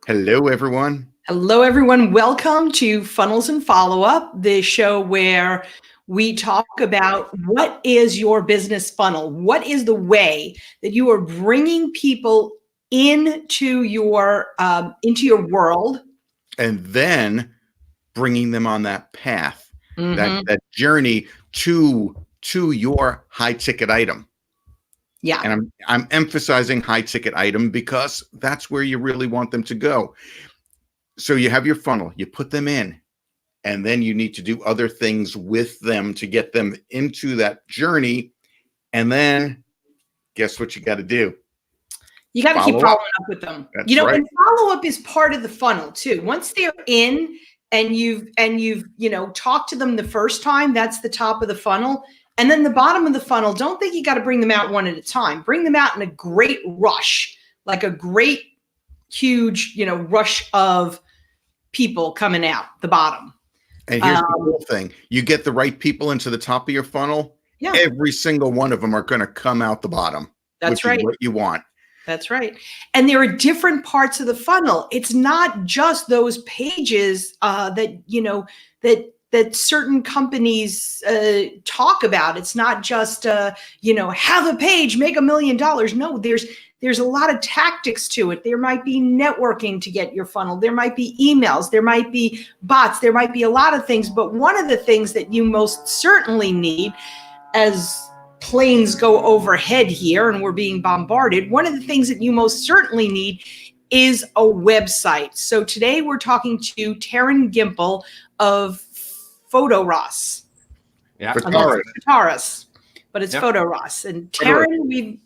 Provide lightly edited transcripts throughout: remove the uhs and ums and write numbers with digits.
Hello, everyone. Hello, everyone. Welcome to Funnels and Follow-Up, the show where we talk about what is your business funnel? What is the way that you are bringing people into your world? And then bringing them on that path, Mhm. that journey to your high ticket item. Yeah. And I'm emphasizing high ticket item because that's where you really want them to go. So you have your funnel, you put them in, and then you need to do other things with them to get them into that journey. And then guess what you got to do? You got to keep Follow following up. up with them. That's right. And follow-up is part of the funnel too. Once they're in and you've talked to them the first time, that's the top of the funnel. And then the bottom of the funnel, don't think you got to bring them out one at a time. Bring them out in a great rush, like a great, huge, rush of people coming out the bottom. And here's the cool thing. You get the right people into the top of your funnel. Yeah. Every single one of them are going to come out the bottom. That's which right. is what you want. That's right. And there are different parts of the funnel. It's not just those pages that certain companies talk about. It's not just have a page, make $1 million. No, there's a lot of tactics to it. There might be networking to get your funnel. There might be emails. There might be bots. There might be a lot of things. But one of the things that you most certainly need, as planes go overhead here and we're being bombarded, one of the things that you most certainly need is a website. So today we're talking to Terran Gimpel of Photoras. Yeah, Photoras. But it's Photoras. And Terran, we've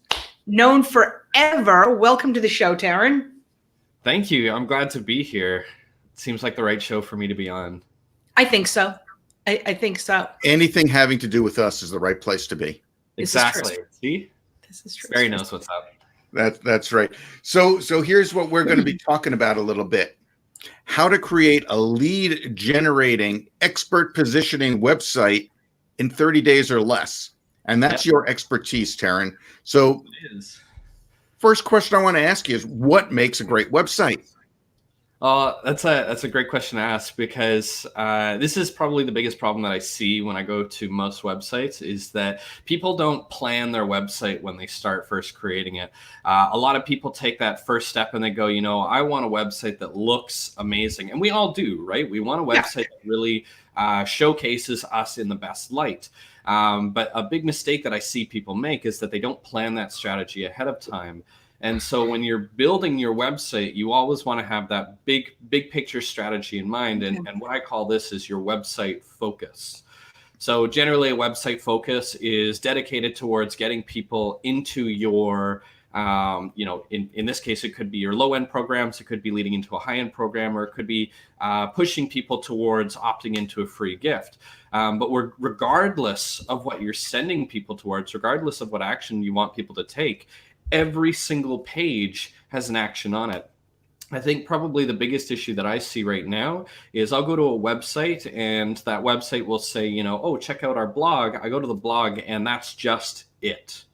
known forever. Welcome to the show, Terran. Thank you. I'm glad to be here. It seems like the right show for me to be on. I think so. I think so. Anything having to do with us is the right place to be. Exactly. See? This is true. Barry knows what's up. That's right. So here's what we're going to be talking about a little bit. How to create a lead generating expert positioning website in 30 days or less. And that's your expertise, Terran. So it is. First question I want to ask you is, what makes a great website? That's a great question to ask, because this is probably the biggest problem that I see when I go to most websites, is that people don't plan their website when they start first creating it. A lot of people take that first step and they go, I want a website that looks amazing. And we all do, right? We want a website that really showcases us in the best light. But a big mistake that I see people make is that they don't plan that strategy ahead of time. And so when you're building your website, you always want to have that big picture strategy in mind. And what I call this is your website focus. So generally a website focus is dedicated towards getting people into your, in this case, it could be your low-end programs, it could be leading into a high-end program, or it could be pushing people towards opting into a free gift. But regardless of what you're sending people towards, regardless of what action you want people to take, every single page has an action on it. I think probably the biggest issue that I see right now is I'll go to a website and that website will say, oh, check out our blog. I go to the blog and that's just it.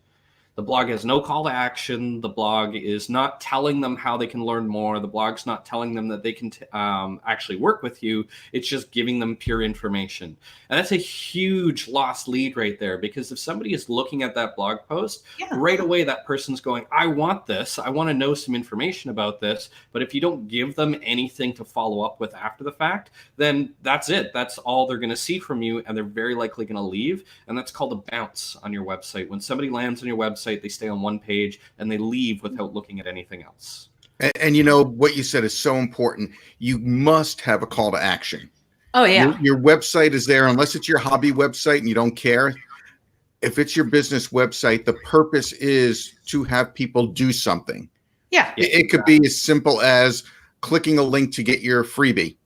The blog has no call to action. The blog is not telling them how they can learn more. The blog's not telling them that they can actually work with you. It's just giving them pure information. And that's a huge lost lead right there, because if somebody is looking at that blog post, right away that person's going, I want this. I want to know some information about this. But if you don't give them anything to follow up with after the fact, then that's it. That's all they're going to see from you, and they're very likely going to leave. And that's called a bounce on your website. When somebody lands on your website, they stay on one page and they leave without looking at anything else. And what you said is so important. You must have a call to action. Oh, yeah. Your website is there, unless it's your hobby website and you don't care. If it's your business website, the purpose is to have people do something. Yeah. It could be as simple as clicking a link to get your freebie.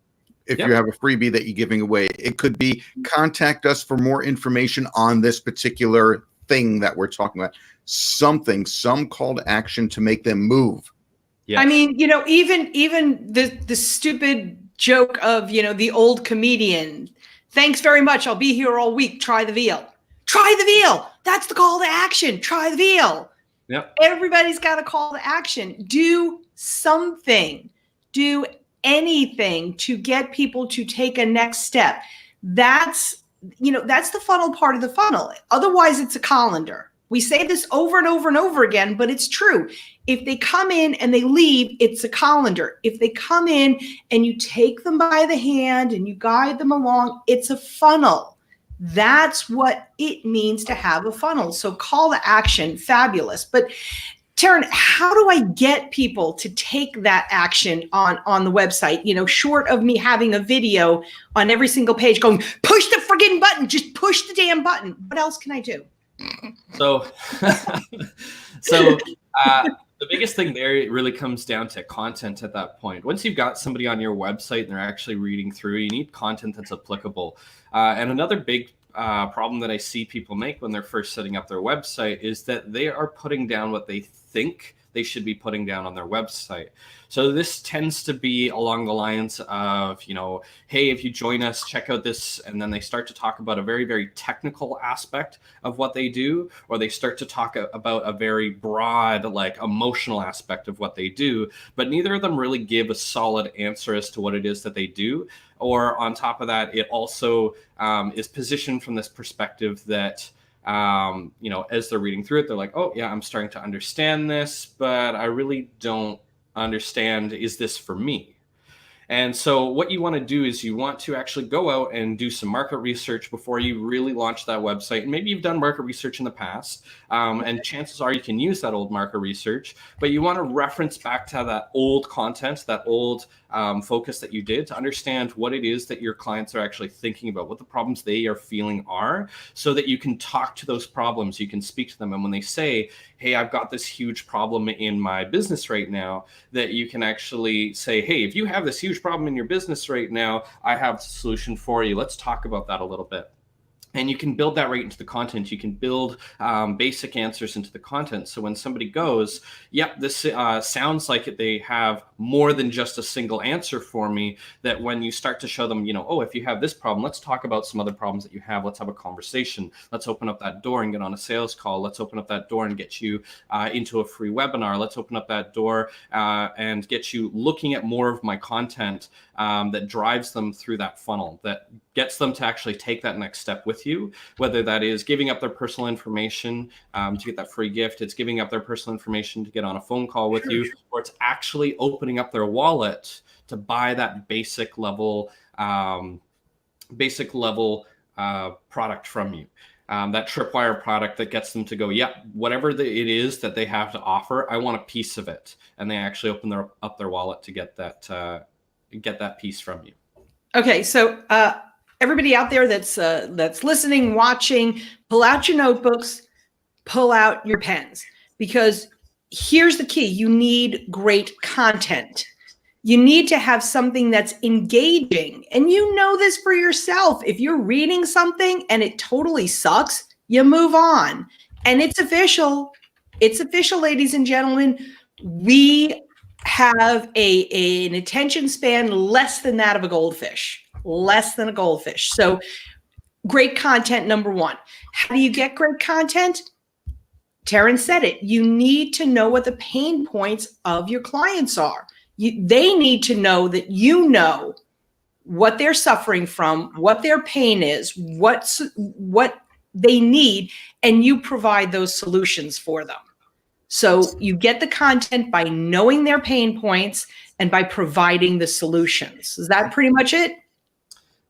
If you have a freebie that you're giving away, it could be contact us for more information on this particular thing that we're talking about. Some call to action to make them move. Yes. I mean, even the stupid joke of, the old comedian, thanks very much, I'll be here all week, try the veal. Try the veal. That's the call to action. Try the veal. Yep. Everybody's got a call to action. Do something. do anything to get people to take a next step, that's the funnel part of the funnel. Otherwise, it's a colander. We say this over and over and over again, but it's true. If they come in and they leave, it's a colander. If they come in and you take them by the hand and you guide them along, it's a funnel. That's what it means to have a funnel. So call to action, fabulous. But Terran, how do I get people to take that action on the website? Short of me having a video on every single page going, push the friggin' button, just push the damn button. What else can I do? So, the biggest thing there, it really comes down to content at that point. Once you've got somebody on your website and they're actually reading through, you need content that's applicable. And another big problem that I see people make when they're first setting up their website is that they are putting down what they think they should be putting down on their website. So this tends to be along the lines of, hey, if you join us, check out this. And then they start to talk about a very, very technical aspect of what they do, or they start to talk about a very broad, like emotional aspect of what they do. But neither of them really give a solid answer as to what it is that they do. Or on top of that, it also is positioned from this perspective that, as they're reading through it, they're like, oh yeah, I'm starting to understand this, but I really don't understand, is this for me? And so what you want to do is you want to actually go out and do some market research before you really launch that website. And maybe you've done market research in the past, and chances are you can use that old market research, but you want to reference back to that old content, that old focus that you did, to understand what it is that your clients are actually thinking about, what the problems they are feeling are, so that you can talk to those problems, you can speak to them. And when they say, hey, I've got this huge problem in my business right now, that you can actually say, hey, if you have this huge problem in your business right now, I have a solution for you. Let's talk about that a little bit. And you can build that right into the content. You can build basic answers into the content. So when somebody goes, yep, this sounds like they have more than just a single answer for me, that when you start to show them, oh, if you have this problem, let's talk about some other problems that you have. Let's have a conversation. Let's open up that door and get on a sales call. Let's open up that door and get you into a free webinar. Let's open up that door and get you looking at more of my content that drives them through that funnel, that gets them to actually take that next step with you, whether that is giving up their personal information to get that free gift, it's giving up their personal information to get on a phone call with you, or it's actually opening up their wallet to buy that basic level product from you. That tripwire product that gets them to go, yeah, whatever it is that they have to offer, I want a piece of it. And they actually open up their wallet to get that piece from you. Okay, so everybody out there that's listening, watching, pull out your notebooks, pull out your pens, because here's the key. You need great content. You need to have something that's engaging. And you know this for yourself. If you're reading something and it totally sucks, you move on. And it's official. It's official, ladies and gentlemen. We have an attention span less than that of a goldfish. Less than a goldfish. So great content, number one. How do you get great content? Terran said it. You need to know what the pain points of your clients are. They need to know that you know what they're suffering from, what their pain is, what they need, and you provide those solutions for them. So you get the content by knowing their pain points and by providing the solutions. Is that pretty much it?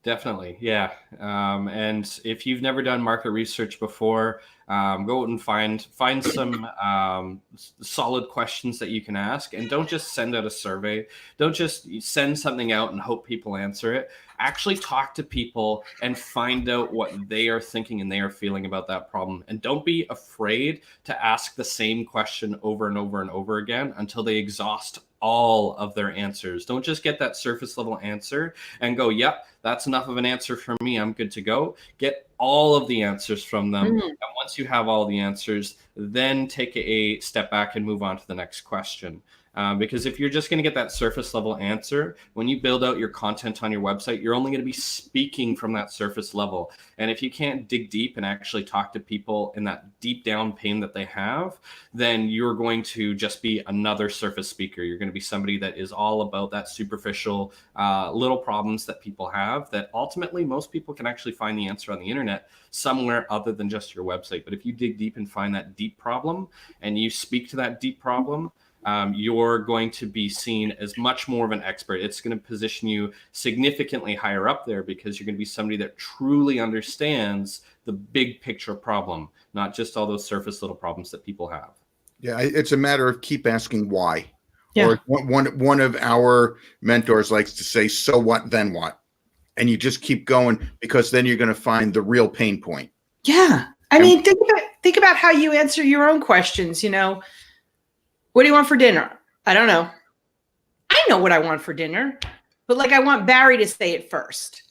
Definitely, yeah. And if you've never done market research before, go out and find some solid questions that you can ask, and don't just send out a survey. Don't just send something out and hope people answer it. Actually talk to people and find out what they are thinking and they are feeling about that problem. And don't be afraid to ask the same question over and over and over again until they exhaust all of their answers. Don't just get that surface level answer and go, yep, that's enough of an answer for me, I'm good to go. Get all of the answers from them. And once you have all the answers, then take a step back and move on to the next question. Because if you're just going to get that surface level answer, when you build out your content on your website, you're only going to be speaking from that surface level. And if you can't dig deep and actually talk to people in that deep down pain that they have, then you're going to just be another surface speaker. You're going to be somebody that is all about that superficial little problems that people have, that ultimately most people can actually find the answer on the internet somewhere other than just your website. But if you dig deep and find that deep problem and you speak to that deep problem, you're going to be seen as much more of an expert. It's going to position you significantly higher up there because you're going to be somebody that truly understands the big picture problem, not just all those surface little problems that people have. Yeah, it's a matter of keep asking why. Yeah. Or one of our mentors likes to say, so what, then what? And you just keep going, because then you're going to find the real pain point. Yeah. I mean, think about how you answer your own questions. What do you want for dinner? I don't know. I know what I want for dinner, but I want Barry to say it first.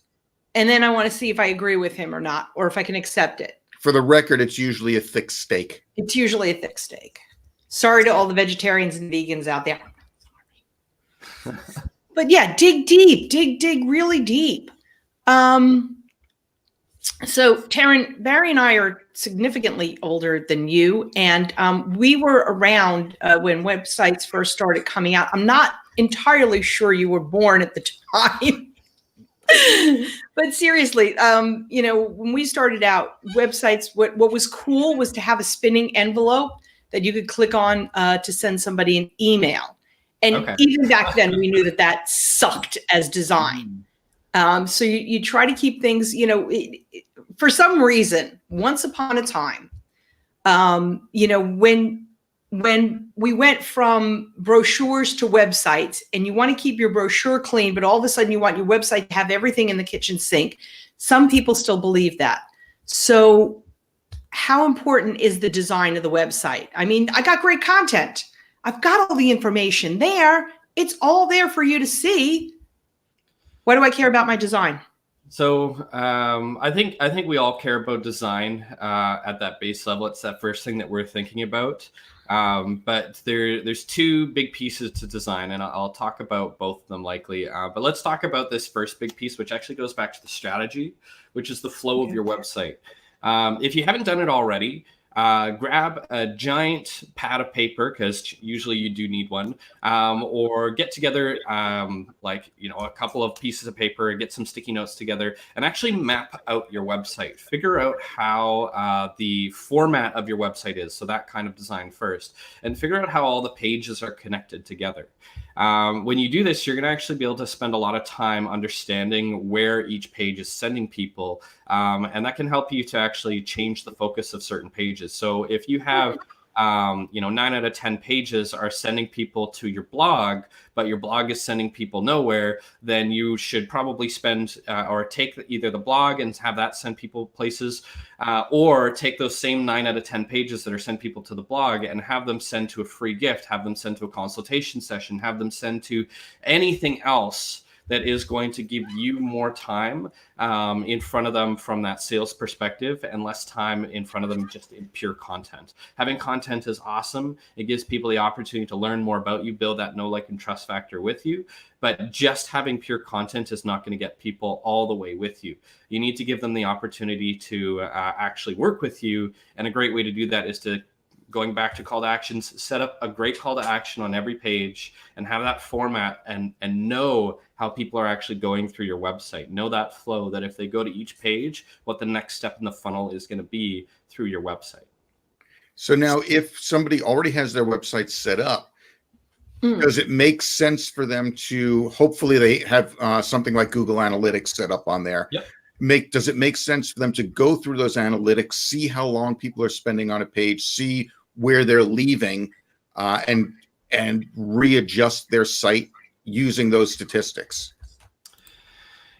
And then I want to see if I agree with him or not, or if I can accept it. For the record, it's usually a thick steak. It's usually a thick steak. Sorry to all the vegetarians and vegans out there. But yeah, dig deep, dig really deep. So Terran, Barry and I are significantly older than you, and we were around when websites first started coming out. I'm not entirely sure you were born at the time, but seriously, when we started out, websites, what was cool was to have a spinning envelope that you could click on to send somebody an email. And even back then, we knew that sucked as design. So you try to keep things, for some reason, once upon a time, when we went from brochures to websites, and you want to keep your brochure clean, but all of a sudden you want your website to have everything in the kitchen sink. Some people still believe that. So how important is the design of the website? I mean, I got great content. I've got all the information there. It's all there for you to see. Why do I care about my design? So I think we all care about design at that base level. It's that first thing that we're thinking about. But there's two big pieces to design, and I'll talk about both of them likely. But let's talk about this first big piece, which actually goes back to the strategy, which is the flow of your website. If you haven't done it already, grab a giant pad of paper, because usually you do need one, or get together a couple of pieces of paper, get some sticky notes together, and actually map out your website. Figure out how the format of your website is, so that kind of design first, and figure out how all the pages are connected together. When you do this, you're going to actually be able to spend a lot of time understanding where each page is sending people, and that can help you to actually change the focus of certain pages. So if you have 9 out of 10 pages are sending people to your blog, but your blog is sending people nowhere, then you should probably spend or take either the blog and have that send people places, or take those same 9 out of 10 pages that are send people to the blog and have them send to a free gift, have them send to a consultation session, have them send to anything else that is going to give you more time in front of them from that sales perspective, and less time in front of them just in pure content. Having content is awesome. It gives people the opportunity to learn more about you, build that know, like, and trust factor with you. But just having pure content is not going to get people all the way with you. You need to give them the opportunity to actually work with you. And a great way to do that is to, going back to call to actions, set up a great call to action on every page and have that format, and know how people are actually going through your website. Know that flow, that if they go to each page, what the next step in the funnel is going to be through your website. So now if somebody already has their website set up, does it make sense for them to, hopefully they have something like Google Analytics set up on there. Yep. Does it make sense for them to go through those analytics, see how long people are spending on a page, see where they're leaving, and readjust their site using those statistics?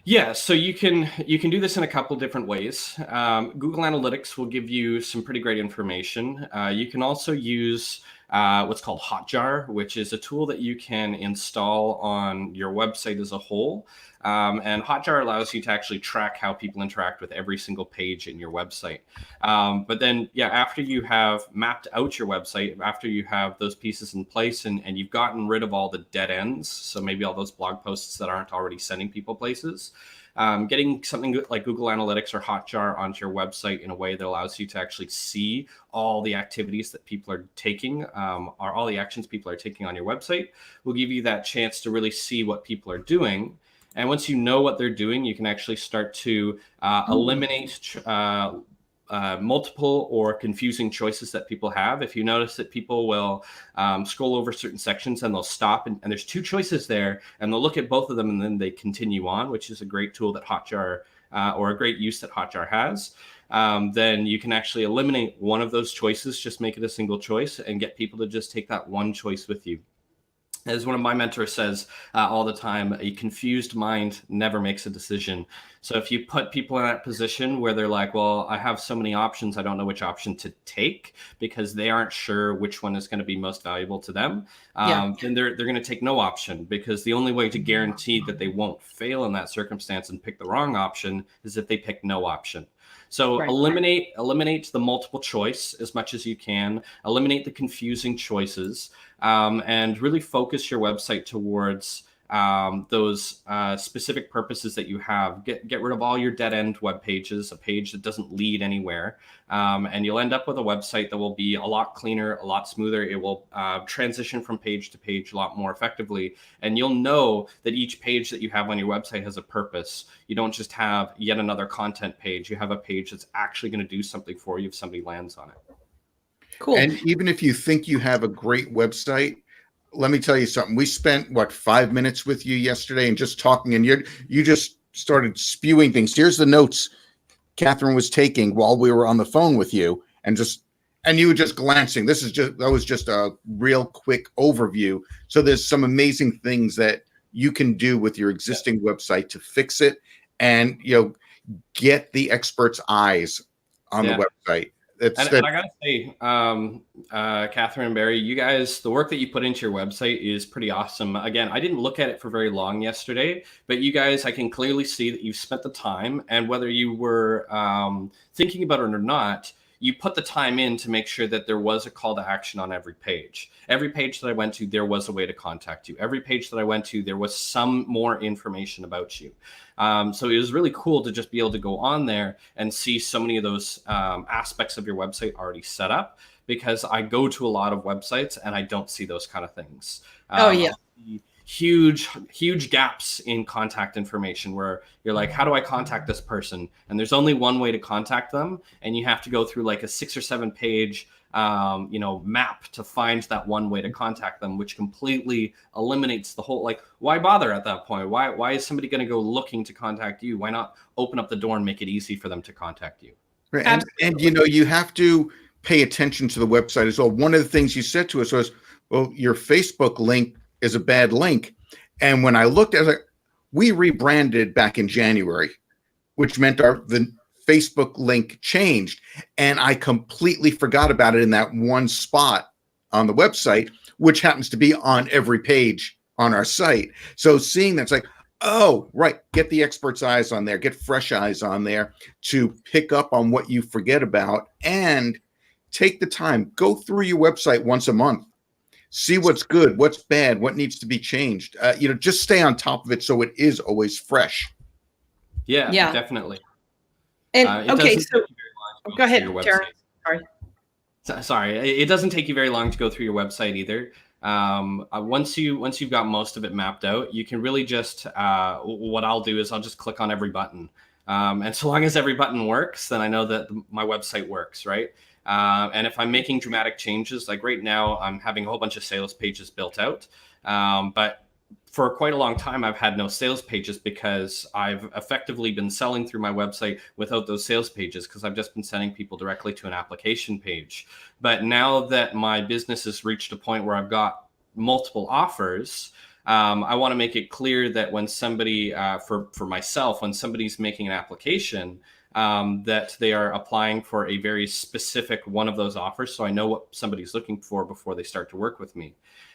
Yeah, so you can do this in a couple different ways. Google Analytics will give you some pretty great information. You can also use what's called Hotjar, which is a tool that you can install on your website as a whole. And Hotjar allows you to actually track how people interact with every single page in your website. But then, yeah, after you have mapped out your website, after you have those pieces in place and you've gotten rid of all the dead ends, so maybe all those blog posts that aren't already sending people places, getting something like Google Analytics or Hotjar onto your website in a way that allows you to actually see all the activities that people are taking, or all the actions people are taking on your website, will give you that chance to really see what people are doing. And once you know what they're doing, you can actually start to eliminate multiple or confusing choices that people have. If you notice that people will scroll over certain sections and they'll stop and there's two choices there and they'll look at both of them and then they continue on, which is a great tool that Hotjar or a great use that Hotjar has, then you can actually eliminate one of those choices, just make it a single choice and get people to just take that one choice with you. As one of my mentors says all the time, a confused mind never makes a decision. So if you put people in that position where they're like, well, I have so many options, I don't know which option to take because they aren't sure which one is going to be most valuable to them, then they're going to take no option, because the only way to guarantee that they won't fail in that circumstance and pick the wrong option is if they pick no option. So eliminate the multiple choice as much as you can, eliminate the confusing choices, and really focus your website towards those specific purposes that you have. Get rid of all your dead end web pages, a page that doesn't lead anywhere, and you'll end up with a website that will be a lot cleaner, a lot smoother. It will transition from page to page a lot more effectively, and you'll know that each page that you have on your website has a purpose. You don't just have yet another content page. You have a page that's actually going to do something for you if somebody lands on it. Cool. And even if you think you have a great website, let me tell you something. We spent 5 minutes with you yesterday and just talking, and you just started spewing things. Here's the notes Catherine was taking while we were on the phone with you, and you were just glancing. That was just a real quick overview. So there's some amazing things that you can do with your existing website to fix it, and get the expert's eyes on the website. And I gotta say, Catherine and Barry, you guys, the work that you put into your website is pretty awesome. Again, I didn't look at it for very long yesterday, but you guys, I can clearly see that you've spent the time, and whether you were thinking about it or not, you put the time in to make sure that there was a call to action on every page. Every page that I went to, there was a way to contact you. Every page that I went to, there was some more information about you. So it was really cool to just be able to go on there and see so many of those aspects of your website already set up, because I go to a lot of websites and I don't see those kind of things. Huge gaps in contact information where you're like, how do I contact this person? And there's only one way to contact them, and you have to go through like a 6 or 7 page map to find that one way to contact them, which completely eliminates the whole, like, why bother at that point? Why is somebody going to go looking to contact you? Why not open up the door and make it easy for them to contact you? Right. And you have to pay attention to the website as well. One of the things you said to us was, well, your Facebook link is a bad link. And when I looked at it, we rebranded back in January, which meant the Facebook link changed. And I completely forgot about it in that one spot on the website, which happens to be on every page on our site. So seeing that's like, oh, right, get the expert's eyes on there, get fresh eyes on there to pick up on what you forget about, and take the time, go through your website once a month. See what's good, what's bad, what needs to be changed. Just stay on top of it so it is always fresh. Yeah. Definitely. And okay, so go ahead, Terran. Sorry, it doesn't take you very long to go through your website either. Once you've got most of it mapped out, you can really just what I'll do is I'll just click on every button, and so long as every button works, then I know that my website works, right? And if I'm making dramatic changes, like right now, I'm having a whole bunch of sales pages built out. But for quite a long time, I've had no sales pages because I've effectively been selling through my website without those sales pages, because I've just been sending people directly to an application page. But now that my business has reached a point where I've got multiple offers, I want to make it clear that when somebody, for myself, when somebody's making an application, that they are applying for a very specific one of those offers. So I know what somebody's looking for before they start to work with me.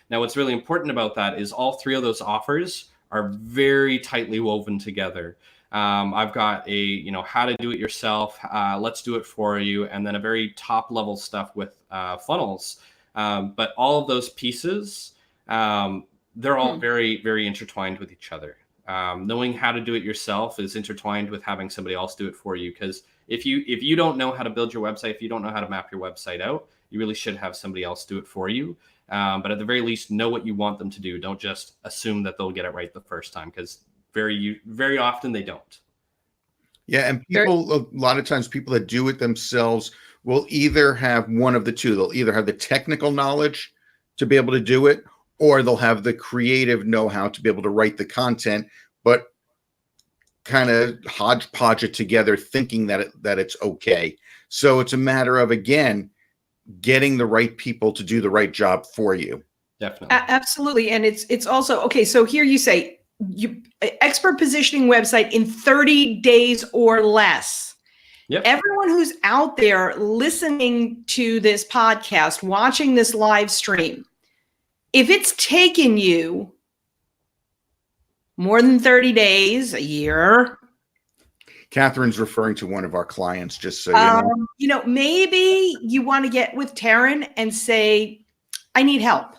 Now, what's really important about that is all three of those offers are very tightly woven together. I've got a, how to do it yourself, let's do it for you, and then a very top level stuff with funnels. But all of those pieces, they're all very, very intertwined with each other. Knowing how to do it yourself is intertwined with having somebody else do it for you. Because if you don't know how to build your website, if you don't know how to map your website out, you really should have somebody else do it for you. But at the very least, know what you want them to do. Don't just assume that they'll get it right the first time, because very often they don't. Yeah, and people, a lot of times, people that do it themselves will either have one of the two. They'll either have the technical knowledge to be able to do it, or they'll have the creative know-how to be able to write the content, but kind of hodgepodge it together, thinking that it's okay. So it's a matter of, again, getting the right people to do the right job for you. Definitely. Absolutely. And it's also, okay, so here you say expert positioning website in 30 days or less. Yep. Everyone who's out there listening to this podcast, watching this live stream, if it's taken you more than 30 days, a year. Catherine's referring to one of our clients, just so you know. Maybe you want to get with Terran and say, I need help.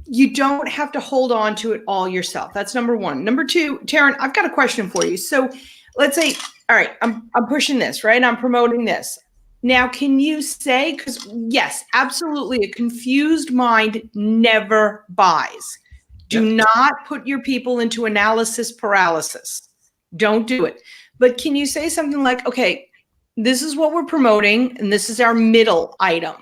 You don't have to hold on to it all yourself. That's number one. Number two, Terran, I've got a question for you. So let's say, all right, I'm pushing this, right? I'm promoting this. Now, can you say, because yes, absolutely, a confused mind never buys. Do not put your people into analysis paralysis. Don't do it. But can you say something like, okay, this is what we're promoting, and this is our middle item.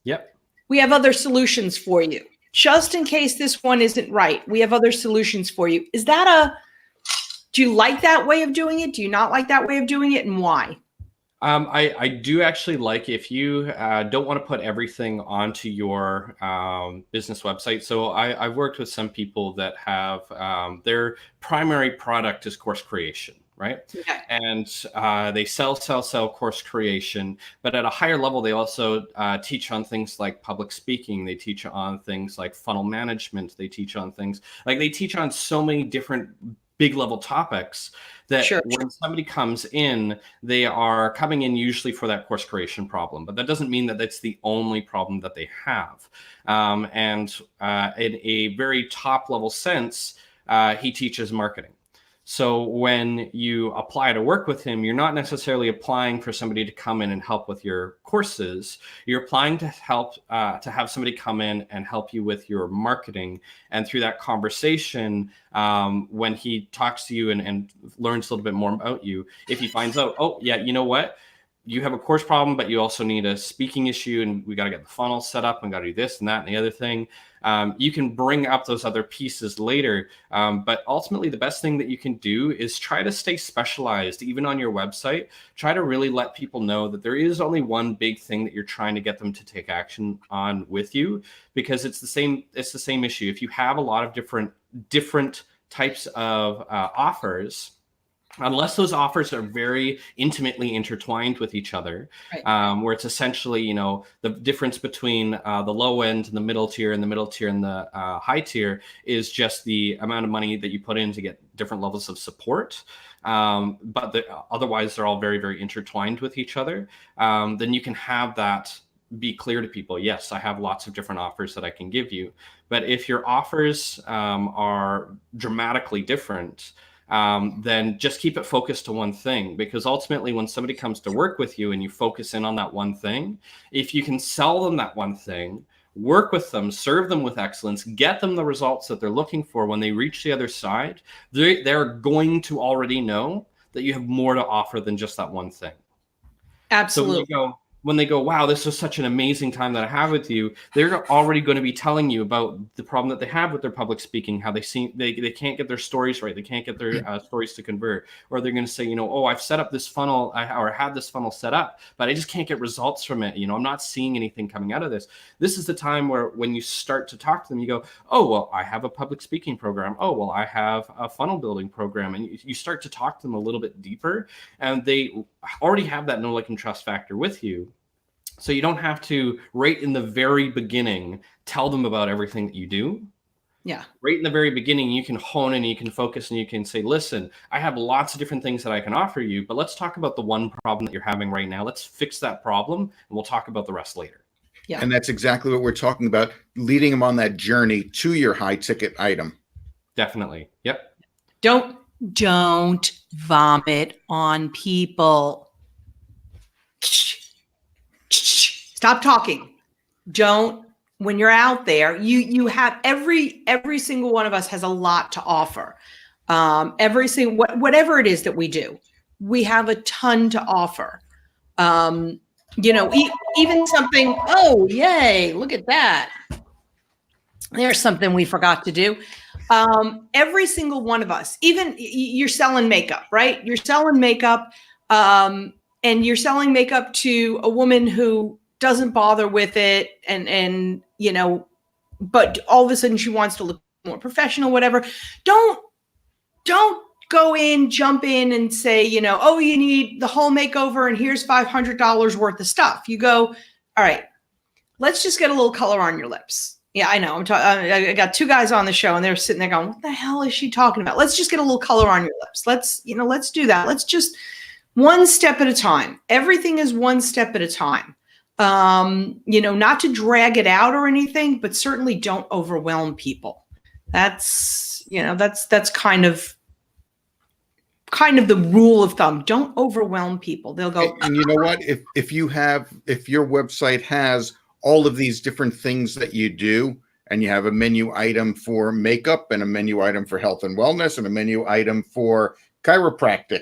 Yep. We have other solutions for you. Just in case this one isn't right, we have other solutions for you. Do you like that way of doing it? Do you not like that way of doing it, and why? I do actually like, if you don't want to put everything onto your business website. So I've worked with some people that have their primary product is course creation, right? Yeah. And they sell course creation, but at a higher level, they also teach on things like public speaking. They teach on things like funnel management. They teach on things like, they teach on so many different big level topics that when somebody comes in, they are coming in usually for that course creation problem, but that doesn't mean that that's the only problem that they have. In a very top level sense, he teaches marketing. So when you apply to work with him, you're not necessarily applying for somebody to come in and help with your courses. You're applying to help to have somebody come in and help you with your marketing. And through that conversation, when he talks to you and learns a little bit more about you, if he finds out, oh yeah, you know what? You have a course problem, but you also need a speaking issue, and we got to get the funnel set up, and got to do this and that and the other thing. You can bring up those other pieces later. But ultimately, the best thing that you can do is try to stay specialized, even on your website. Try to really let people know that there is only one big thing that you're trying to get them to take action on with you, because it's the same issue. If you have a lot of different types of offers, unless those offers are very intimately intertwined with each other, where it's essentially, the difference between the low end and the middle tier, and the middle tier and the high tier is just the amount of money that you put in to get different levels of support. But otherwise, they're all very, very intertwined with each other. Then you can have that be clear to people. Yes, I have lots of different offers that I can give you. But if your offers are dramatically different, then just keep it focused to one thing, because ultimately when somebody comes to work with you and you focus in on that one thing, if you can sell them that one thing, work with them, serve them with excellence, get them the results that they're looking for, when they reach the other side, they're going to already know that you have more to offer than just that one thing. Absolutely. So when they go, wow, this is such an amazing time that I have with you, they're already going to be telling you about the problem that they have with their public speaking, how they can't get their stories right. They can't get their stories to convert. Or they're going to say, oh, I've set up this funnel or had this funnel set up, but I just can't get results from it. I'm not seeing anything coming out of this. This is the time where when you start to talk to them, you go, oh, well, I have a public speaking program. Oh, well, I have a funnel building program. And you start to talk to them a little bit deeper, and they already have that know, like, and trust factor with you. So you don't have to, right in the very beginning, tell them about everything that you do. Yeah. Right in the very beginning, you can hone and you can focus and you can say, listen, I have lots of different things that I can offer you, but let's talk about the one problem that you're having right now. Let's fix that problem and we'll talk about the rest later. Yeah. And that's exactly what we're talking about, leading them on that journey to your high ticket item. Definitely. Yep. Don't vomit on people. Stop talking. Don't, when you're out there, you have every single one of us has a lot to offer. Every single, whatever it is that we do, we have a ton to offer. Even something, oh, yay, look at that. There's something we forgot to do. Every single one of us, even you're selling makeup, right? You're selling makeup, and you're selling makeup to a woman who doesn't bother with it, and but all of a sudden she wants to look more professional, whatever. Don't jump in and say, oh, you need the whole makeover and here's $500 worth of stuff. You go, all right, let's just get a little color on your lips. Yeah, I know. I got two guys on the show and they're sitting there going, what the hell is she talking about? Let's just get a little color on your lips. Let's do that. Let's just one step at a time. Everything is one step at a time. Not to drag it out or anything, but certainly don't overwhelm people. That's kind of the rule of thumb. Don't overwhelm people. They'll go. And you know what? If your website has all of these different things that you do, and you have a menu item for makeup and a menu item for health and wellness and a menu item for chiropractic,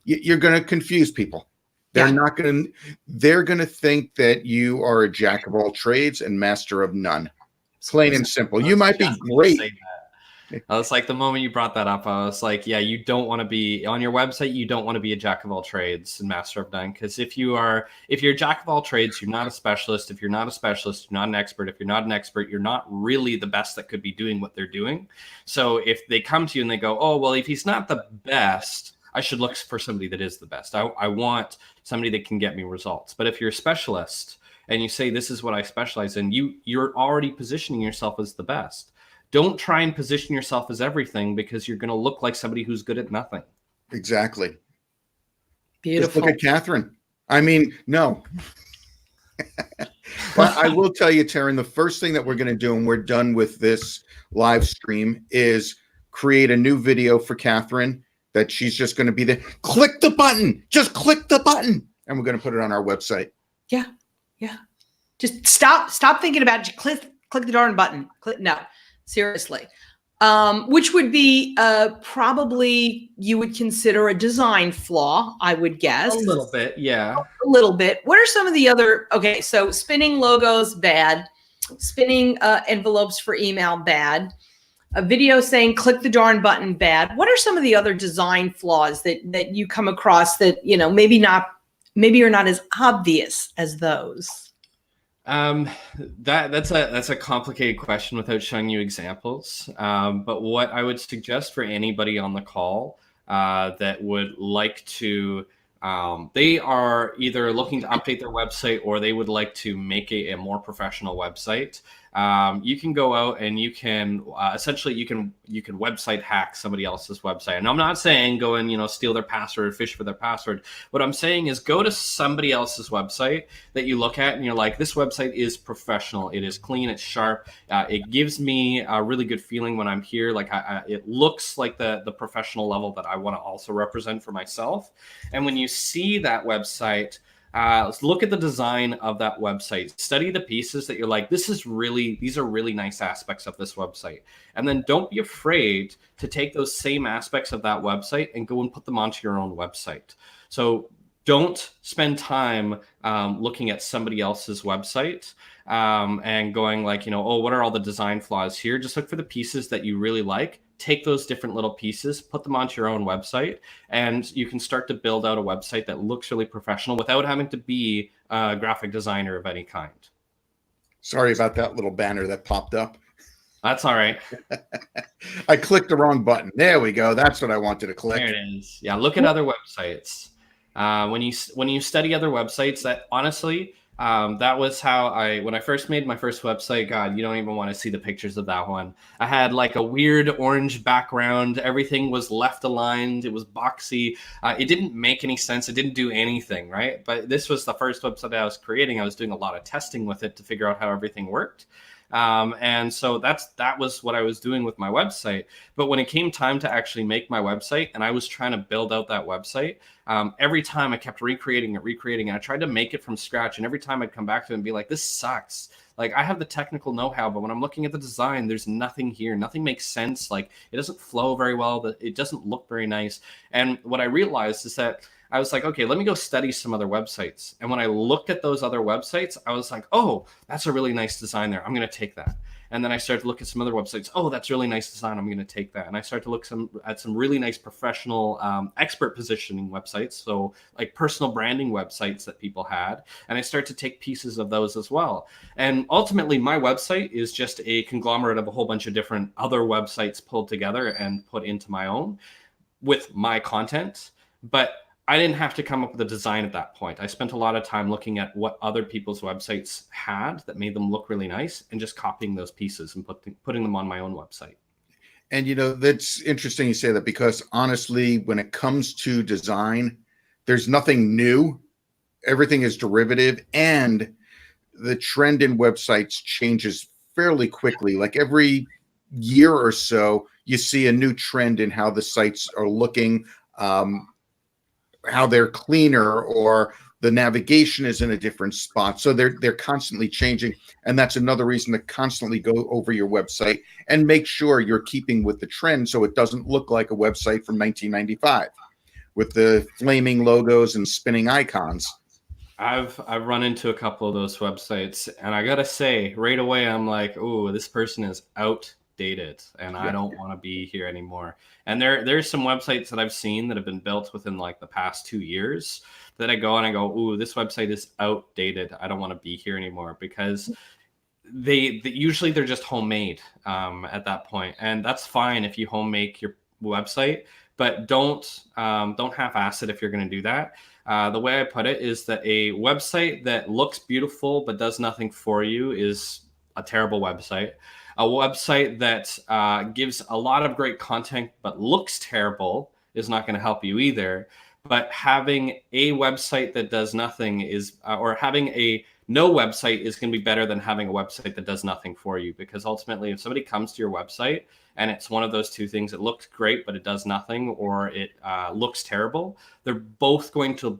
you're going to confuse people. They're going to think that you are a jack of all trades and master of none. Plain and simple. You might be great. It's like the moment you brought that up, I was like, yeah, you don't want to be on your website. You don't want to be a jack of all trades and master of none. Because if you're a jack of all trades, you're not a specialist. If you're not a specialist, you're not an expert. If you're not an expert, you're not really the best that could be doing what they're doing. So if they come to you and they go, oh, well, if he's not the best, I should look for somebody that is the best. I want somebody that can get me results. But if you're a specialist and you say, this is what I specialize in, you're already positioning yourself as the best. Don't try and position yourself as everything, because you're going to look like somebody who's good at nothing. Exactly. Beautiful. Just look at Catherine. I mean, no. But I will tell you, Terran, the first thing that we're going to do when we're done with this live stream is create a new video for Catherine that she's just going to be there. Click the button. Just click the button. And we're going to put it on our website. Yeah. Yeah. Just stop thinking about it. Click the darn button. No. Seriously, which would be probably you would consider a design flaw, I would guess. A little bit, yeah. A little bit. What are some of the other? Okay, so spinning logos, bad. Spinning envelopes for email, bad. A video saying "click the darn button," bad. What are some of the other design flaws that you come across that maybe are not as obvious as those? That's a complicated question without showing you examples. But what I would suggest for anybody on the call that would like to, they are either looking to update their website or they would like to make a more professional website. You can go out and you can essentially you can website hack somebody else's website. And I'm not saying go and steal their password or fish for their password. What I'm saying is go to somebody else's website that you look at and you're like, this website is professional. It is clean. It's sharp. It gives me a really good feeling when I'm here. Like it looks like the professional level that I want to also represent for myself. And when you see that website, let's look at the design of that website. Study the pieces that you're like, these are really nice aspects of this website. And then don't be afraid to take those same aspects of that website and go and put them onto your own website. So don't spend time looking at somebody else's website and going like, oh, what are all the design flaws here? Just look for the pieces that you really like. Take those different little pieces, put them onto your own website, and you can start to build out a website that looks really professional without having to be a graphic designer of any kind. Sorry about that little banner that popped up. That's all right. I clicked the wrong button. There we go. That's what I wanted to click. There it is. Yeah, look at other websites. When you study other websites, that honestly, that was how when I first made my first website, God, you don't even want to see the pictures of that one. I had like a weird orange background. Everything was left aligned. It was boxy. It didn't make any sense. It didn't do anything, right? But this was the first website I was creating. I was doing a lot of testing with it to figure out how everything worked. And so that was what I was doing with my website. But when it came time to actually make my website and I was trying to build out that website, every time I kept recreating it. I tried to make it from scratch. And every time I'd come back to it and be like, this sucks. Like, I have the technical know-how, but when I'm looking at the design, there's nothing here. Nothing makes sense. Like, it doesn't flow very well. It doesn't look very nice. And what I realized is that I was like, okay, let me go study some other websites. And when I looked at those other websites, I was like, oh, that's a really nice design there. I'm going to take that. And then I started to look at some other websites. Oh, that's really nice design. I'm going to take that. And I started to look at some really nice professional expert positioning websites. So like personal branding websites that people had. And I started to take pieces of those as well. And ultimately, my website is just a conglomerate of a whole bunch of different other websites pulled together and put into my own with my content. But I didn't have to come up with a design at that point. I spent a lot of time looking at what other people's websites had that made them look really nice and just copying those pieces and putting them on my own website. And, that's interesting you say that, because honestly, when it comes to design, there's nothing new. Everything is derivative, and the trend in websites changes fairly quickly. Like every year or so, you see a new trend in how the sites are looking, how they're cleaner, or the navigation is in a different spot. So they're constantly changing. And that's another reason to constantly go over your website and make sure you're keeping with the trend, so it doesn't look like a website from 1995 with the flaming logos and spinning icons. I've run into a couple of those websites, and I gotta say right away, I'm like, oh, this person is outdated, and I don't want to be here anymore. And there's some websites that I've seen that have been built within like the past 2 years that I go and I go, ooh, this website is outdated. I don't want to be here anymore, because they usually they're just homemade at that point, and that's fine if you home make your website, but don't half-ass it if you're going to do that. The way I put it is that a website that looks beautiful but does nothing for you is a terrible website. A website that gives a lot of great content but looks terrible is not going to help you either. But having a website that does nothing or having a no website is going to be better than having a website that does nothing for you. Because ultimately, if somebody comes to your website and it's one of those two things, it looks great, but it does nothing, or it looks terrible, they're both going to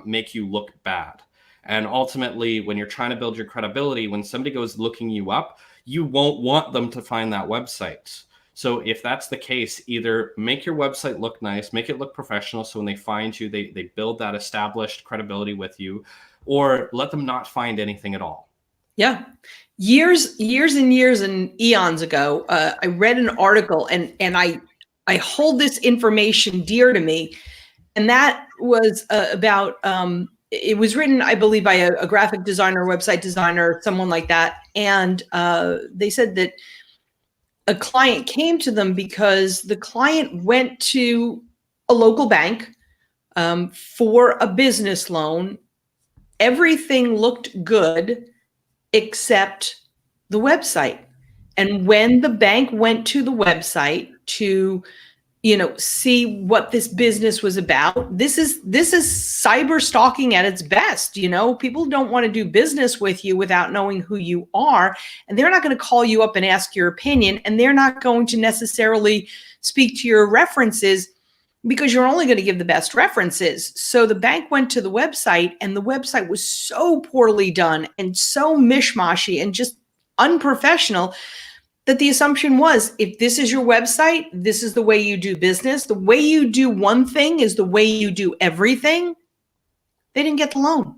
make you look bad. And ultimately, when you're trying to build your credibility, when somebody goes looking you up, you won't want them to find that website. So if that's the case, either make your website look nice, make it look professional, so when they find you, they build that established credibility with you, or let them not find anything at all. Yeah. Years and years and eons ago, I read an article, and I hold this information dear to me. And that was about, it was written, I believe, by a graphic designer, website designer, someone like that. And they said that a client came to them because the client went to a local bank for a business loan. Everything looked good except the website. And when the bank went to the website to, see what this business was about, this is cyber stalking at its best. People don't want to do business with you without knowing who you are, and they're not going to call you up and ask your opinion, and they're not going to necessarily speak to your references, because you're only going to give the best references. So the bank went to the website, and the website was so poorly done and so mishmashy and just unprofessional that the assumption was, if this is your website, this is the way you do business. The way you do one thing is the way you do everything. they didn't get the loan.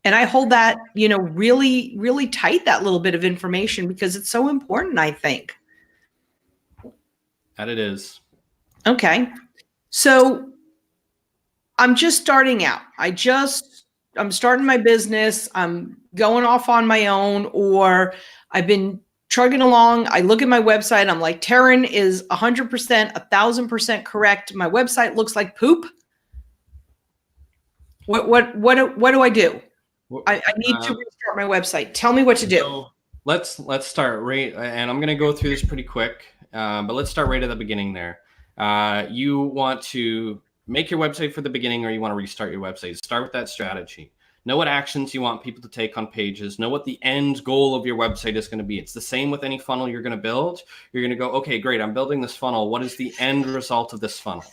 And I hold that, really, really tight, that little bit of information, because it's so important, I think. That it is. Okay. So I'm just starting out. I'm starting my business. I'm going off on my own, or I've been trugging along. I look at my website. I'm like, Terran is 100%, 1,000% correct. My website looks like poop. What do I do? I need to restart my website. Tell me what to do. So let's start right, and I'm going to go through this pretty quick, but let's start right at the beginning there. You want to make your website for the beginning, or you want to restart your website. Start with that strategy. Know what actions you want people to take on pages. Know what the end goal of your website is going to be. It's the same with any funnel you're going to build. You're going to go, okay, great, I'm building this funnel. What is the end result of this funnel?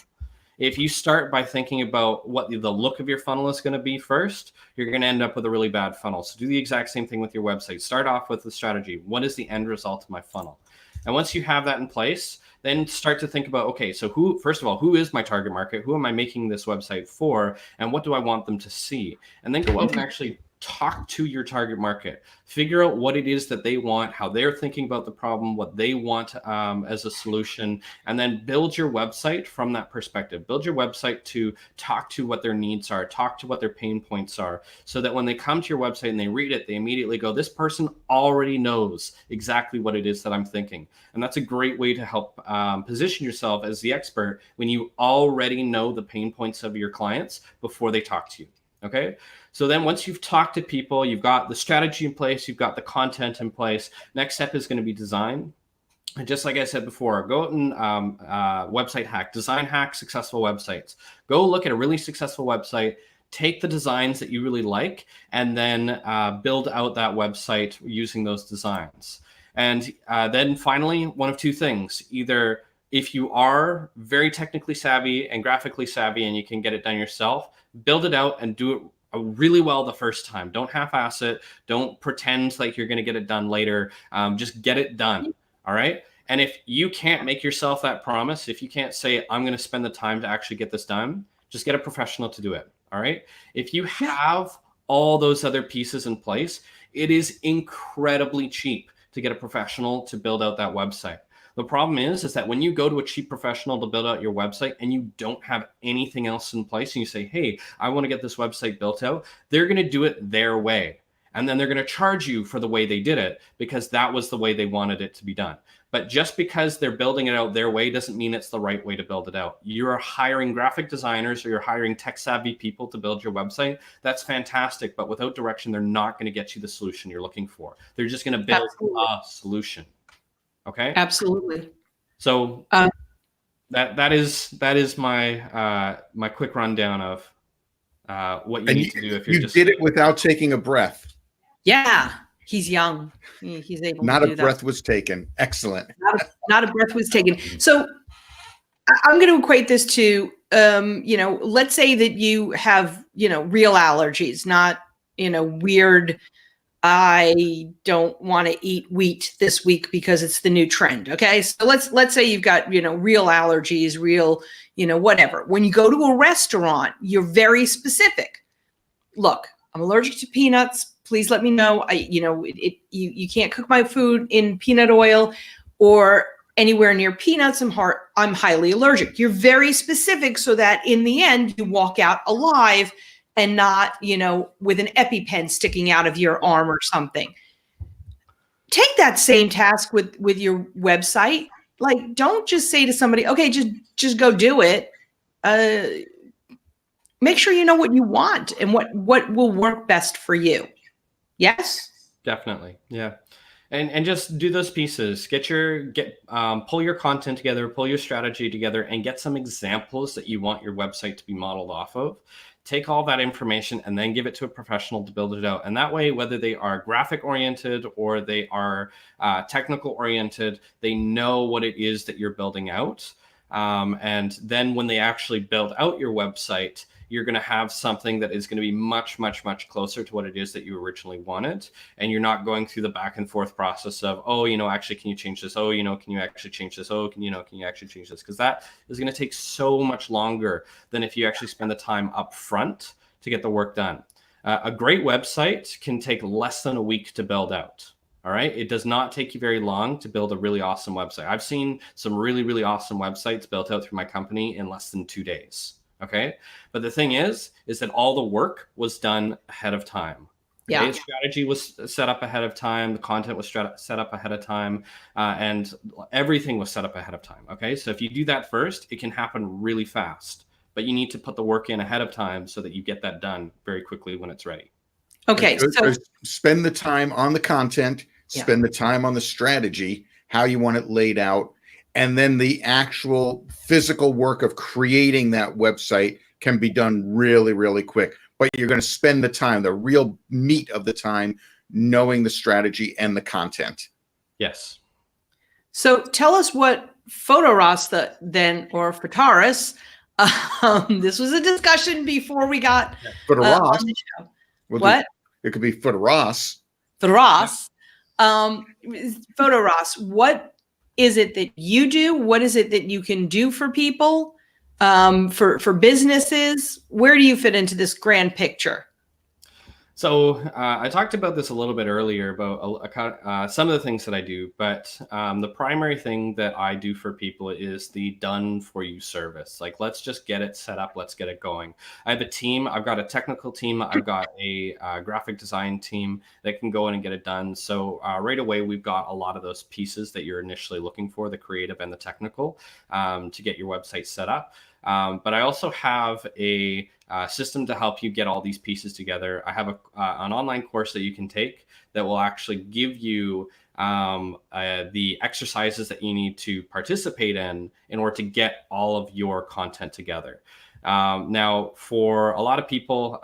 If you start by thinking about what the look of your funnel is going to be first, you're going to end up with a really bad funnel. So do the exact same thing with your website. Start off with the strategy. What is the end result of my funnel? And once you have that in place, then start to think about, okay, so first of all, who is my target market? Who am I making this website for? And what do I want them to see? And then go out and actually talk to your target market. Figure out what it is that they want, how they're thinking about the problem, what they want as a solution, and then build your website from that perspective. Build your website to talk to what their needs are, talk to what their pain points are, so that when they come to your website and they read it, they immediately go, this person already knows exactly what it is that I'm thinking. And that's a great way to help position yourself as the expert when you already know the pain points of your clients before they talk to you. Okay. So then once you've talked to people, you've got the strategy in place, you've got the content in place. Next step is going to be design. And just like I said before, go out and website hack, design hack successful websites. Go look at a really successful website, take the designs that you really like, and then build out that website using those designs. And then finally, one of two things. Either if you are very technically savvy and graphically savvy and you can get it done yourself, build it out and do it really well the first time. Don't half-ass it. Don't pretend like you're going to get it done later. Just get it done. All right. And if you can't make yourself that promise, if you can't say, I'm going to spend the time to actually get this done, just get a professional to do it. All right. If you have all those other pieces in place, it is incredibly cheap to get a professional to build out that website. The problem is that when you go to a cheap professional to build out your website and you don't have anything else in place and you say, hey, I want to get this website built out, they're going to do it their way. And then they're going to charge you for the way they did it because that was the way they wanted it to be done. But just because they're building it out their way doesn't mean it's the right way to build it out. You're hiring graphic designers or you're hiring tech savvy people to build your website. That's fantastic. But without direction, they're not going to get you the solution you're looking for. They're just going to build a solution. Okay. Absolutely. So that is my my quick rundown of what you need to do if you're just. You did it without taking a breath. Yeah, he's young. He's able. Not to do a breath was taken. Excellent. Not a breath was taken. So I'm going to equate this to, let's say that you have, real allergies, not, weird. I don't want to eat wheat this week because it's the new trend. Okay. So let's say you've got, real allergies, real, whatever. When you go to a restaurant, you're very specific. Look, I'm allergic to peanuts. Please let me know. You can't cook my food in peanut oil or anywhere near peanuts. I'm highly allergic. You're very specific so that in the end you walk out alive and not, with an EpiPen sticking out of your arm or something. Take that same task with your website. Like, don't just say to somebody, okay, just go do it. Make sure you know what you want and what will work best for you. Yes? Definitely. Yeah. And just do those pieces. Pull your content together, pull your strategy together, and get some examples that you want your website to be modeled off of. Take all that information and then give it to a professional to build it out. And that way, whether they are graphic oriented or they are technical oriented, they know what it is that you're building out. And then when they actually build out your website, you're going to have something that is going to be much, much, much closer to what it is that you originally wanted. And you're not going through the back and forth process of, actually, can you change this? Can you actually change this? Can you actually change this? Because that is going to take so much longer than if you actually spend the time up front to get the work done. A great website can take less than a week to build out. All right. It does not take you very long to build a really awesome website. I've seen some really, really awesome websites built out through my company in less than 2 days. Okay. But the thing is that all the work was done ahead of time. Okay? Yeah. Strategy was set up ahead of time. The content was set up ahead of time, and everything was set up ahead of time. Okay. So if you do that first, it can happen really fast, but you need to put the work in ahead of time so that you get that done very quickly when it's ready. Okay. So spend the time on the content, spend the time on the strategy, how you want it laid out, and then the actual physical work of creating that website can be done really, really quick. But you're going to spend the time, the real meat of the time, knowing the strategy and the content. Yes. So tell us what Photoras or Photoras. This was a discussion before we got Photoras. On the show. What? It could be Photoras. Photoras. Photoras. What is it that you do? What is it that you can do for people, for businesses? Where do you fit into this grand picture? So I talked about this a little bit earlier about some of the things that I do, but the primary thing that I do for people is the done for you service. Like, let's just get it set up. Let's get it going. I have a team. I've got a technical team. I've got a graphic design team that can go in and get it done. So right away, we've got a lot of those pieces that you're initially looking for, the creative and the technical, to get your website set up. But I also have a system to help you get all these pieces together. I have an online course that you can take that will actually give you the exercises that you need to participate in order to get all of your content together. Now, for a lot of people,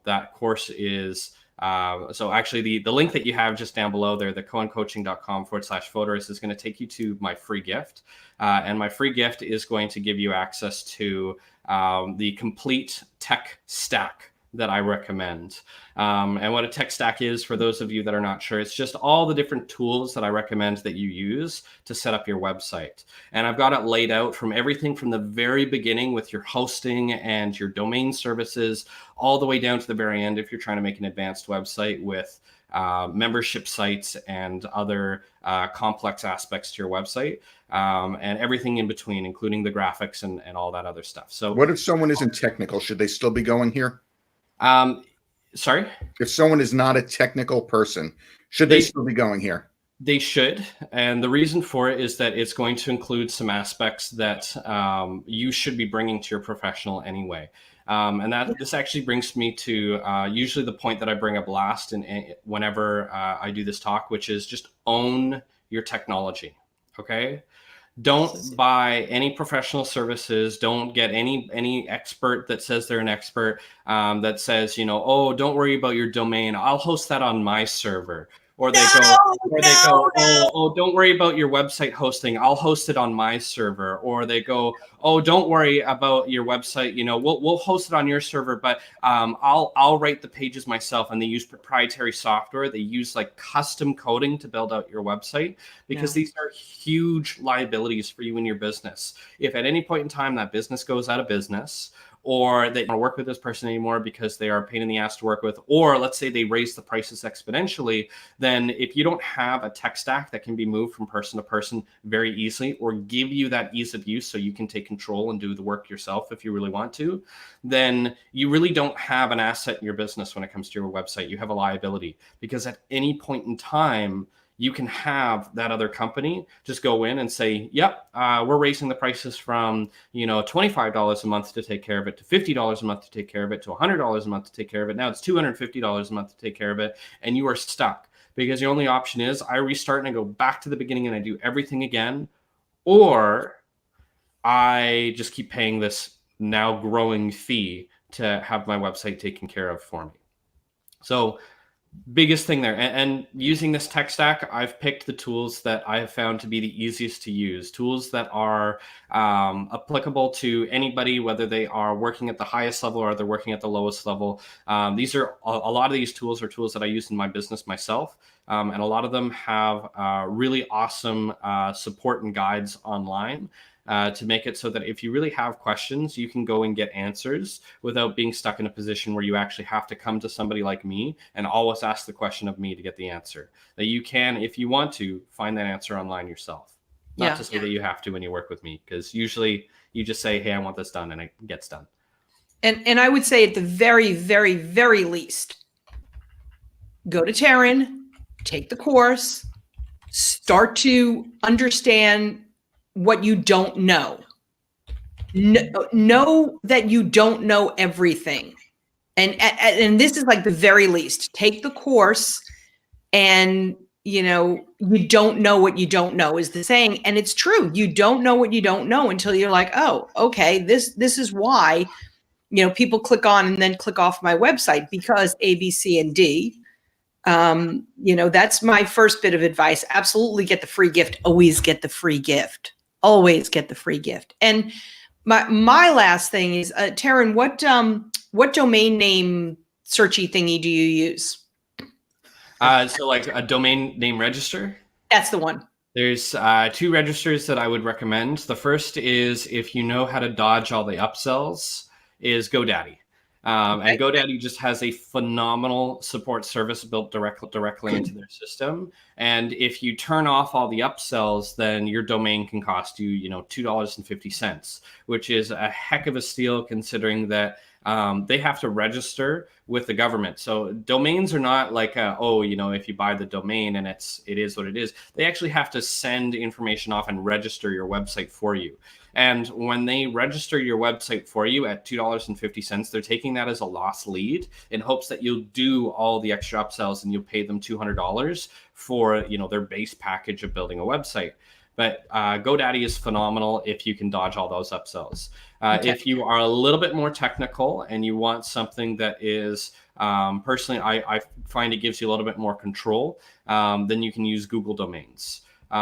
that course is so actually the link that you have just down below there, the cohencoaching.com/Photoras, is going to take you to my free gift. And my free gift is going to give you access to the complete tech stack that I recommend. And what a tech stack is, for those of you that are not sure, it's just all the different tools that I recommend that you use to set up your website. And I've got it laid out from everything from the very beginning with your hosting and your domain services, all the way down to the very end if you're trying to make an advanced website with membership sites and other complex aspects to your website, and everything in between, including the graphics and all that other stuff. So what if someone isn't technical? Should they still be going here? Sorry? If someone is not a technical person, should they still be going here? They should. And the reason for it is that it's going to include some aspects that you should be bringing to your professional anyway. And that this actually brings me to usually the point that I bring up last and whenever I do this talk, which is just own your technology. Okay. Don't buy any professional services. Don't get any expert that says they're an expert, that says, oh, don't worry about your domain. I'll host that on my server. Or they go, oh, don't worry about your website hosting. I'll host it on my server. Or they go, oh, don't worry about your website. We'll host it on your server, but I'll write the pages myself. And they use proprietary software. They use like custom coding to build out your website, because these are huge liabilities for you and your business. If at any point in time that business goes out of business, or they don't work with this person anymore because they are a pain in the ass to work with, or let's say they raise the prices exponentially, then if you don't have a tech stack that can be moved from person to person very easily, or give you that ease of use so you can take control and do the work yourself if you really want to, then you really don't have an asset in your business when it comes to your website. You have a liability, because at any point in time, you can have that other company just go in and say, yep, we're raising the prices from, $25 a month to take care of it, to $50 a month to take care of it, to $100 a month to take care of it. Now it's $250 a month to take care of it. And you are stuck, because your only option is I restart and I go back to the beginning and I do everything again, or I just keep paying this now growing fee to have my website taken care of for me. So biggest thing there, and using this tech stack, I've picked the tools that I have found to be the easiest to use, tools that are applicable to anybody, whether they are working at the highest level or they're working at the lowest level. These are a lot of these tools are tools that I use in my business myself, and a lot of them have really awesome support and guides online. to make it so that if you really have questions, you can go and get answers without being stuck in a position where you actually have to come to somebody like me and always ask the question of me to get the answer. That you can, if you want to, find that answer online yourself. Not to say that you have to when you work with me, because usually you just say, hey, I want this done, and it gets done. And I would say at the very, very, very least, go to Terran, take the course, start to understand what you don't know. Know that you don't know everything. And this is like the very least. Take the course, and you don't know what you don't know is the saying. And it's true. You don't know what you don't know until you're like, oh, okay, this is why, people click on and then click off my website, because A, B, C, and D. That's my first bit of advice. Absolutely get the free gift. Always get the free gift. Always get the free gift. And my last thing is, Terran, what domain name searchy thingy do you use? So like a domain name register? That's the one. There's 2 registers that I would recommend. The first is, if you know how to dodge all the upsells, is GoDaddy. And GoDaddy just has a phenomenal support service built directly into their system. And if you turn off all the upsells, then your domain can cost you, $2.50, which is a heck of a steal, considering that they have to register with the government. So domains are not like, if you buy the domain and it is what it is. They actually have to send information off and register your website for you. And when they register your website for you at $2.50, they're taking that as a lost lead in hopes that you'll do all the extra upsells and you'll pay them $200 for, their base package of building a website. But GoDaddy is phenomenal if you can dodge all those upsells. If you are a little bit more technical and you want something that is, personally, I find it gives you a little bit more control, then you can use Google Domains.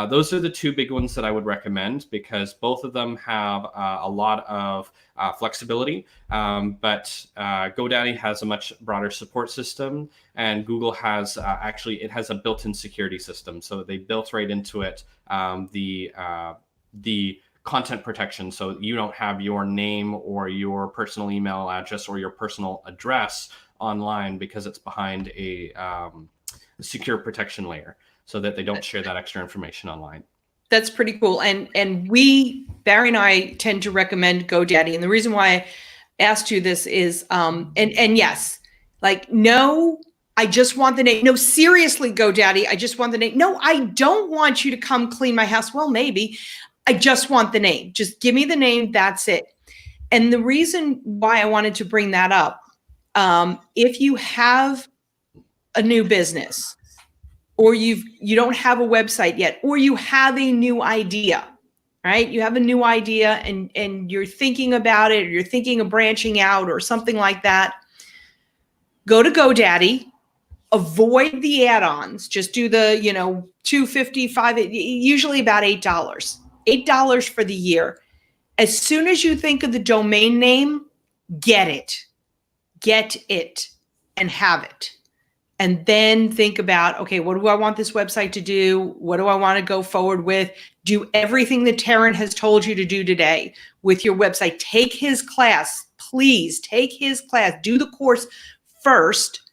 Those are the 2 big ones that I would recommend, because both of them have a lot of flexibility. But GoDaddy has a much broader support system, and Google has it has a built-in security system. So they built right into it the content protection, so you don't have your name or your personal email address or your personal address online, because it's behind a secure protection layer, so that they don't share that extra information online. That's pretty cool. And Barry and I tend to recommend GoDaddy. And the reason why I asked you this is, and yes, like, no, I just want the name. No, seriously, GoDaddy, I just want the name. No, I don't want you to come clean my house. Well, maybe. I just want the name. Just give me the name. That's it. And the reason why I wanted to bring that up, if you have a new business, or you don't have a website yet, or you have a new idea, right? You have a new idea and you're thinking about it, or you're thinking of branching out or something like that, go to GoDaddy, avoid the add-ons, just do the, $2.55, usually about $8 for the year. As soon as you think of the domain name, get it and have it. And then think about, okay, what do I want this website to do? What do I want to go forward with? Do everything that Terran has told you to do today with your website. Take his class, please take his class, do the course first.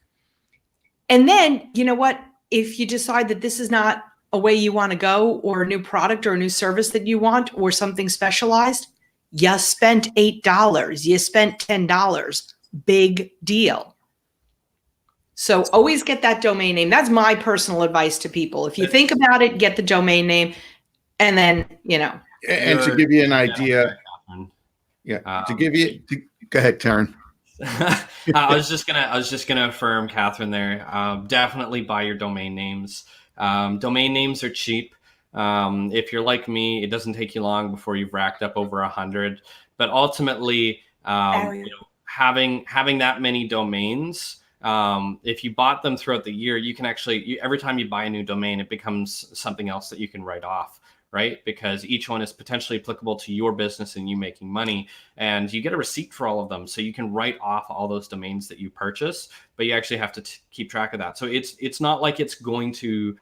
And then, you know what? If you decide that this is not a way you want to go, or a new product or a new service that you want, or something specialized, you spent $8, you spent $10, big deal. So always get that domain name. That's my personal advice to people. If you think about it, get the domain name, and then, And to give you an idea, go ahead, Terran. I was just gonna affirm Catherine there. Definitely buy your domain names. Domain names are cheap. If you're like me, it doesn't take you long before you've racked up over 100. But ultimately, having that many domains, if you bought them throughout the year, you can actually, every time you buy a new domain, it becomes something else that you can write off, right? Because each one is potentially applicable to your business and you making money, and you get a receipt for all of them. So you can write off all those domains that you purchase, but you actually have to keep track of that. So it's not like it's going to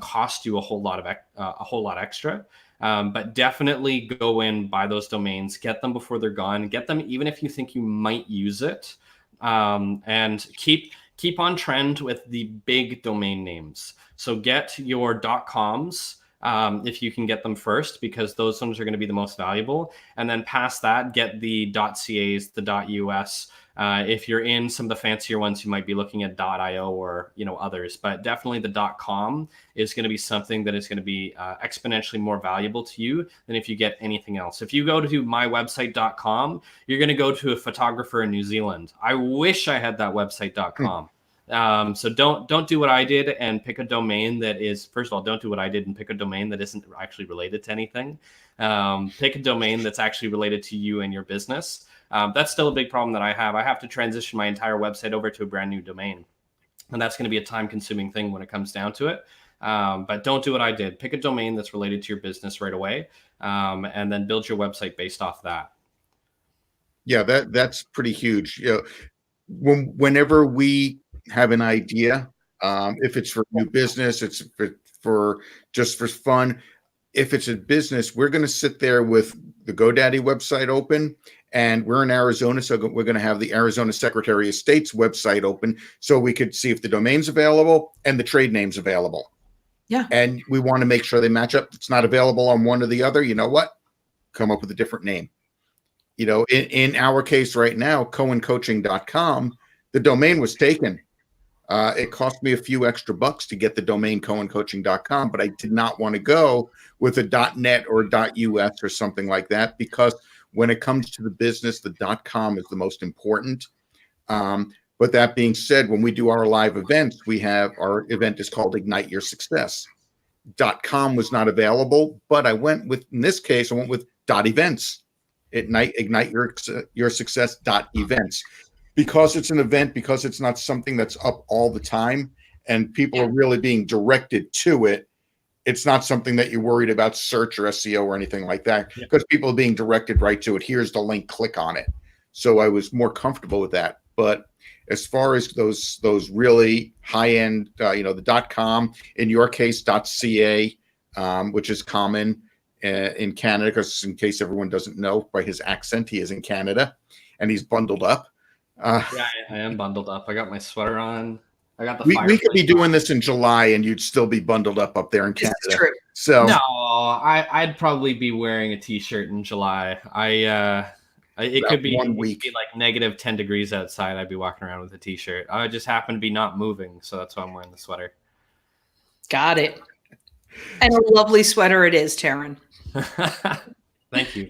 cost you a whole lot extra. But definitely go in, buy those domains, get them before they're gone, get them even if you think you might use it, and keep on trend with the big domain names. So get your .coms if you can get them first, because those ones are going to be the most valuable. And then past that, get the .cas, the .us. If you're in some of the fancier ones, you might be looking at .io or others. But definitely the .com is going to be something that is going to be exponentially more valuable to you than if you get anything else. If you go to mywebsite.com, you're going to go to a photographer in New Zealand. I wish I had that website.com. So don't do what I did and pick a domain that is, first of all, don't do what I did and pick a domain that isn't actually related to anything. Pick a domain that's actually related to you and your business. That's still a big problem that I have. I have to transition my entire website over to a brand new domain. And that's going to be a time-consuming thing when it comes down to it. But don't do what I did. Pick a domain that's related to your business right away, and then build your website based off that. Yeah, that's pretty huge. Whenever we have an idea, if it's for new business, it's for just for fun. If it's a business, we're going to sit there with the GoDaddy website open, and we're in Arizona, so we're going to have the Arizona Secretary of State's website open so we could see if the domain's available and the trade name's available. Yeah. And we want to make sure they match up. If it's not available on one or the other, you know what? Come up with a different name. In our case right now, cohencoaching.com, the domain was taken. It cost me a few extra bucks to get the domain cohencoaching.com, but I did not want to go with a .net or .us or something like that, because when it comes to the business, the .com is the most important. But that being said, when we do our live events, our event is called Ignite Your Success. .com was not available, but in this case, I went with .events. Ignite your success .events. Because it's an event, because it's not something that's up all the time and people are really being directed to it. It's not something that you're worried about search or SEO or anything like that, because people are being directed right to it. Here's the link, click on it. So I was more comfortable with that. But as far as those really high end, the .com, in your case, .ca, which is common in Canada, because in case everyone doesn't know by his accent, he is in Canada and he's bundled up. Yeah, I am bundled up. I got my sweater on. I got the we could be doing this in July and you'd still be bundled up there in Canada. It's true. So no, I'd probably be wearing a t-shirt in July. It could be 1 week, be like negative 10 degrees outside. I'd be walking around with a t-shirt. I just happen to be not moving, so that's why I'm wearing the sweater. Got it. And a lovely sweater it is, Terran. Thank you.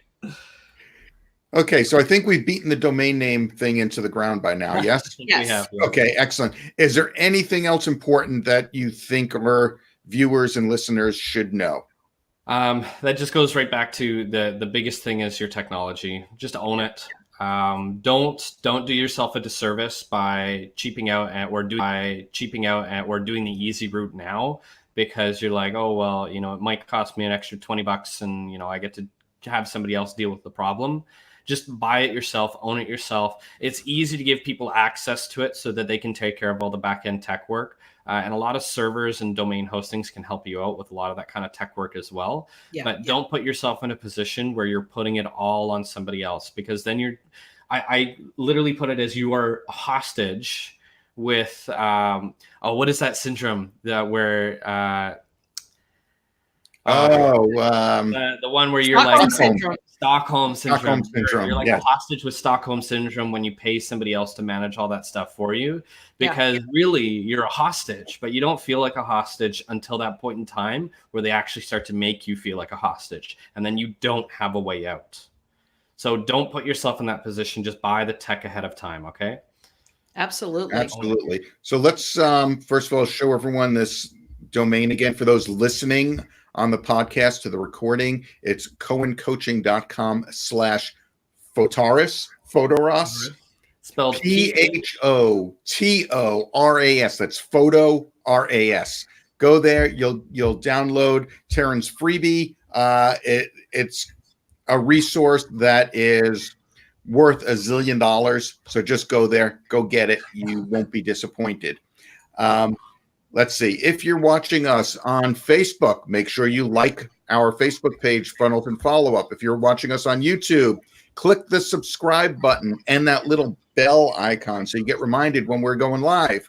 Okay, so I think we've beaten the domain name thing into the ground by now, yes? Yes. We have, yeah. Okay, excellent. Is there anything else important that you think our viewers and listeners should know? That just goes right back to the biggest thing is your technology. Just own it. Don't do yourself a disservice by cheaping out or doing the easy route now, because you're like, oh well, it might cost me an extra $20 and I get to have somebody else deal with the problem. Just buy it yourself, own it yourself. It's easy to give people access to it so that they can take care of all the back-end tech work. And a lot of servers and domain hostings can help you out with a lot of that kind of tech work as well. But don't put yourself in a position where you're putting it all on somebody else, because then I literally put it as you are a hostage with, what is that syndrome where, the one where you're like Stockholm syndrome. You're like a hostage with Stockholm syndrome when you pay somebody else to manage all that stuff for you, because really you're a hostage, but you don't feel like a hostage until that point in time where they actually start to make you feel like a hostage, and then you don't have a way out. So don't put yourself in that position. Just buy the tech ahead of time. Okay. Absolutely. So let's first of all show everyone this domain again for those listening on the podcast to the recording. It's cohencoaching.com/Photoras. Spelled PHOTORAS. That's PhotoRAS. Go there. You'll download Terran's freebie. It's a resource that is worth $1 zillion. So just go there, go get it. You won't be disappointed. Let's see. If you're watching us on Facebook, make sure you like our Facebook page, Funnels and Follow-Up. If you're watching us on YouTube, click the subscribe button and that little bell icon so you get reminded when we're going live.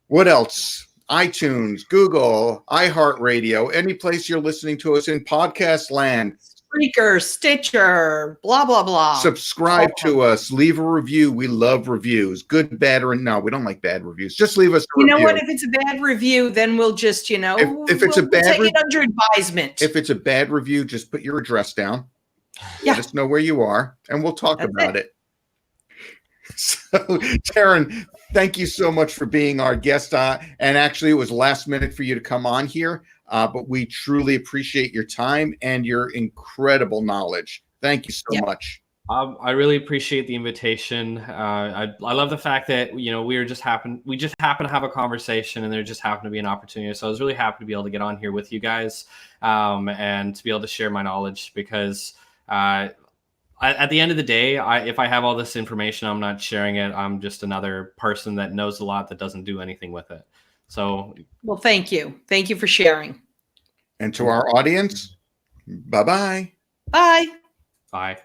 What else? iTunes, Google, iHeartRadio, any place you're listening to us in podcast land. Spreaker, Stitcher, blah, blah, blah. Subscribe to us. Leave a review. We love reviews. Good, bad, or no, we don't like bad reviews. Just leave us a You know review. what? If it's a bad review, then we'll just, if it's we'll take it under advisement. If it's a bad review, just put your address down. Yeah. Let us know where you are, and we'll talk about it. So, Terran, thank you so much for being our guest. And actually, it was last minute for you to come on here, but we truly appreciate your time and your incredible knowledge. Thank you so much. I really appreciate the invitation. I love the fact that we just happen to have a conversation, and there just happened to be an opportunity. So I was really happy to be able to get on here with you guys and to be able to share my knowledge, because at the end of the day, if I have all this information, I'm not sharing it. I'm just another person that knows a lot that doesn't do anything with it. So, well, thank you. Thank you for sharing. And to our audience, bye-bye. Bye. Bye.